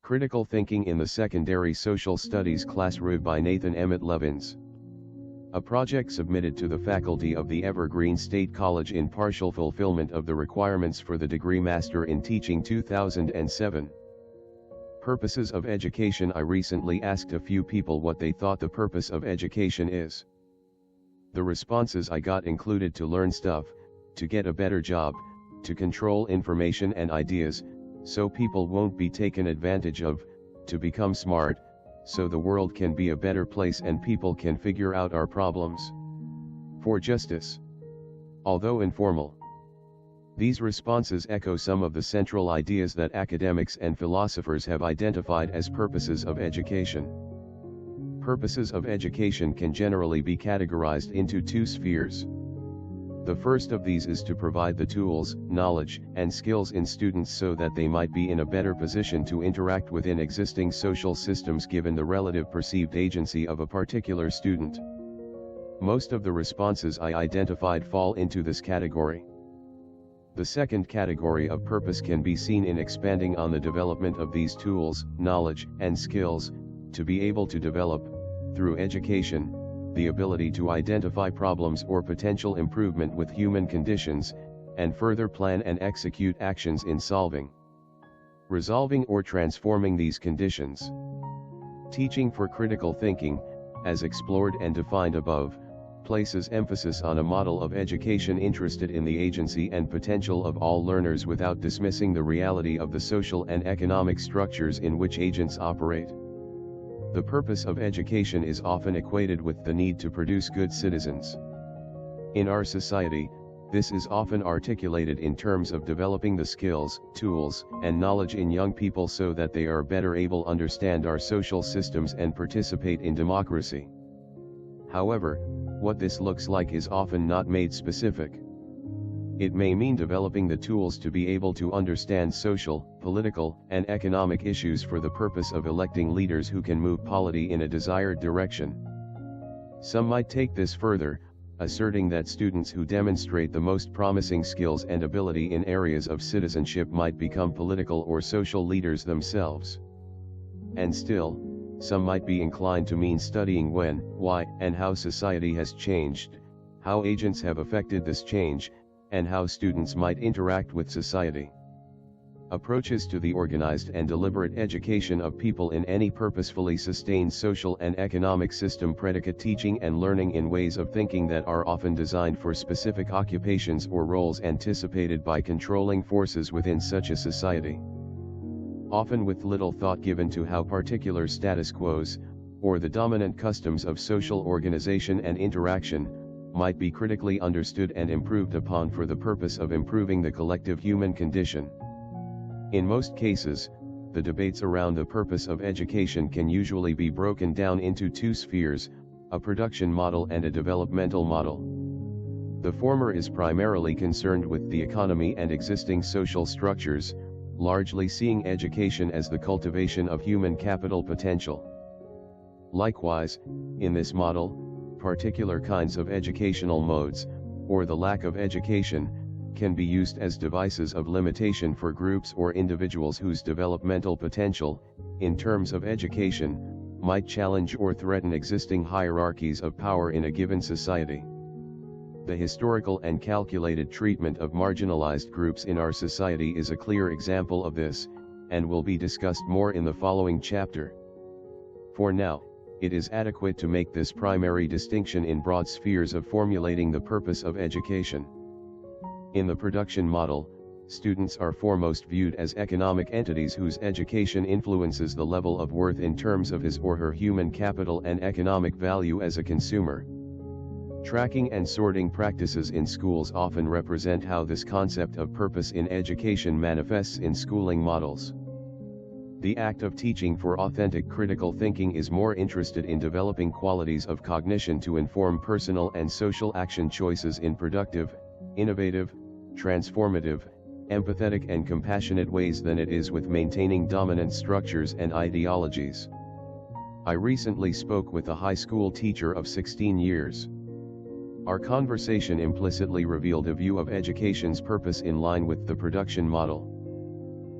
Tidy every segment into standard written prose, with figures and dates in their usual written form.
Critical Thinking in the Secondary Social Studies class reviewed by Nathan Emmett Levins. A project submitted to the faculty of the Evergreen State College in partial fulfillment of the requirements for the degree Master in Teaching 2007. Purposes of education. I recently asked a few people what they thought the purpose of education is. The responses I got included to learn stuff, to get a better job, to control information and ideas, so people won't be taken advantage of, to become smart, so the world can be a better place and people can figure out our problems. For justice. Although informal, these responses echo some of the central ideas that academics and philosophers have identified as purposes of education. Purposes of education can generally be categorized into two spheres. The first of these is to provide the tools, knowledge, and skills in students so that they might be in a better position to interact within existing social systems given the relative perceived agency of a particular student. Most of the responses I identified fall into this category. The second category of purpose can be seen in expanding on the development of these tools, knowledge, and skills, to be able to develop, through education, the ability to identify problems or potential improvement with human conditions, and further plan and execute actions in solving, resolving or transforming these conditions. Teaching for critical thinking, as explored and defined above, places emphasis on a model of education interested in the agency and potential of all learners without dismissing the reality of the social and economic structures in which agents operate. The purpose of education is often equated with the need to produce good citizens. In our society, this is often articulated in terms of developing the skills, tools, and knowledge in young people so that they are better able to understand our social systems and participate in democracy. However, what this looks like is often not made specific. It may mean developing the tools to be able to understand social, political, and economic issues for the purpose of electing leaders who can move polity in a desired direction. Some might take this further, asserting that students who demonstrate the most promising skills and ability in areas of citizenship might become political or social leaders themselves. And still, some might be inclined to mean studying when, why, and how society has changed, how agents have affected this change, and how students might interact with society. Approaches to the organized and deliberate education of people in any purposefully sustained social and economic system predicate teaching and learning in ways of thinking that are often designed for specific occupations or roles anticipated by controlling forces within such a society. Often with little thought given to how particular status quos, or the dominant customs of social organization and interaction, might be critically understood and improved upon for the purpose of improving the collective human condition. In most cases, the debates around the purpose of education can usually be broken down into two spheres, a production model and a developmental model. The former is primarily concerned with the economy and existing social structures, largely seeing education as the cultivation of human capital potential. Likewise, in this model, particular kinds of educational modes, or the lack of education, can be used as devices of limitation for groups or individuals whose developmental potential, in terms of education, might challenge or threaten existing hierarchies of power in a given society. The historical and calculated treatment of marginalized groups in our society is a clear example of this, and will be discussed more in the following chapter. For now, it is adequate to make this primary distinction in broad spheres of formulating the purpose of education. In the production model, students are foremost viewed as economic entities whose education influences the level of worth in terms of his or her human capital and economic value as a consumer. Tracking and sorting practices in schools often represent how this concept of purpose in education manifests in schooling models. The act of teaching for authentic critical thinking is more interested in developing qualities of cognition to inform personal and social action choices in productive, innovative, transformative, empathetic and compassionate ways than it is with maintaining dominant structures and ideologies. I recently spoke with a high school teacher of 16 years. Our conversation implicitly revealed a view of education's purpose in line with the production model.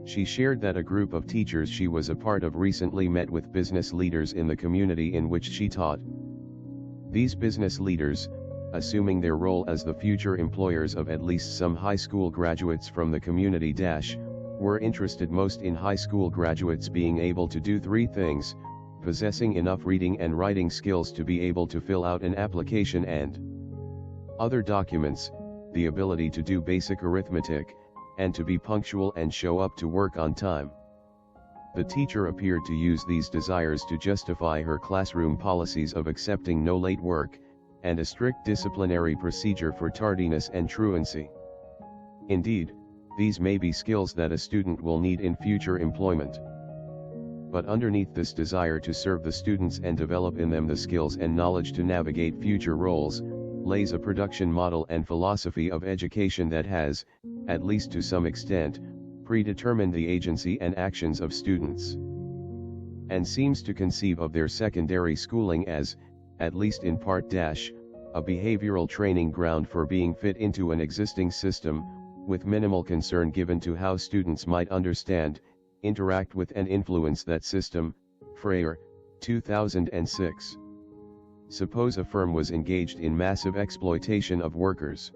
She shared that a group of teachers she was a part of recently met with business leaders in the community in which she taught. These business leaders, assuming their role as the future employers of at least some high school graduates from the community, were interested most in high school graduates being able to do three things: possessing enough reading and writing skills to be able to fill out an application and other documents, the ability to do basic arithmetic, and to be punctual and show up to work on time. The teacher appeared to use these desires to justify her classroom policies of accepting no late work, and a strict disciplinary procedure for tardiness and truancy. Indeed, these may be skills that a student will need in future employment. But underneath this desire to serve the students and develop in them the skills and knowledge to navigate future roles, lays a production model and philosophy of education that has, at least to some extent, predetermined the agency and actions of students, and seems to conceive of their secondary schooling as, at least in part, a behavioral training ground for being fit into an existing system, with minimal concern given to how students might understand, interact with and influence that system. Freyer, 2006. Suppose a firm was engaged in massive exploitation of workers.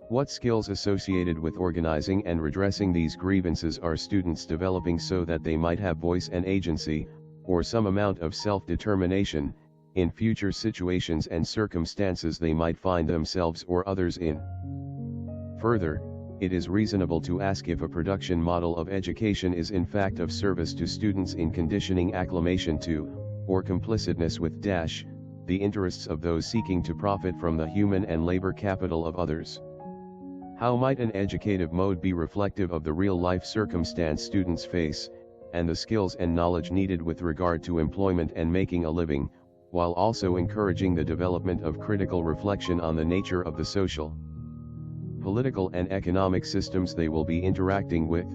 What skills associated with organizing and redressing these grievances are students developing so that they might have voice and agency, or some amount of self-determination, in future situations and circumstances they might find themselves or others in? Further, it is reasonable to ask if a production model of education is in fact of service to students in conditioning acclimation to, or complicitness with the interests of those seeking to profit from the human and labor capital of others. How might an educative mode be reflective of the real-life circumstance students face, and the skills and knowledge needed with regard to employment and making a living, while also encouraging the development of critical reflection on the nature of the social, political and economic systems they will be interacting with,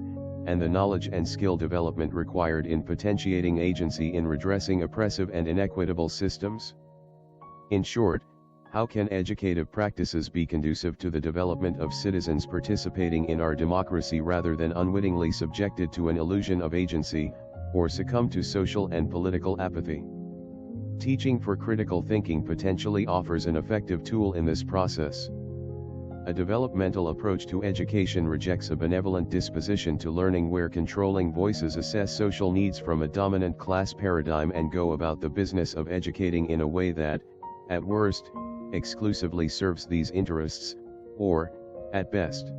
and the knowledge and skill development required in potentiating agency in redressing oppressive and inequitable systems? In short, how can educative practices be conducive to the development of citizens participating in our democracy rather than unwittingly subjected to an illusion of agency, or succumb to social and political apathy? Teaching for critical thinking potentially offers an effective tool in this process. A developmental approach to education rejects a benevolent disposition to learning where controlling voices assess social needs from a dominant class paradigm and go about the business of educating in a way that, at worst, exclusively serves these interests, or, at best,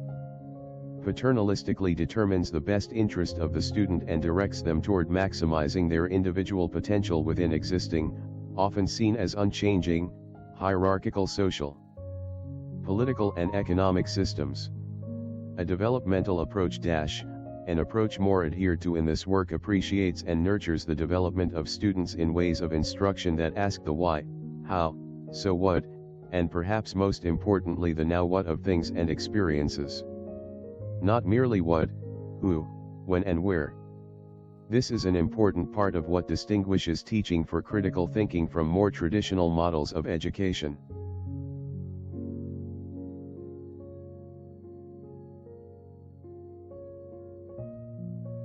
paternalistically determines the best interest of the student and directs them toward maximizing their individual potential within existing, often seen as unchanging, hierarchical social, political and economic systems. A developmental approach an approach more adhered to in this work appreciates and nurtures the development of students in ways of instruction that ask the why, how, so what, and perhaps most importantly the now what of things and experiences. Not merely what, who, when and where. This is an important part of what distinguishes teaching for critical thinking from more traditional models of education.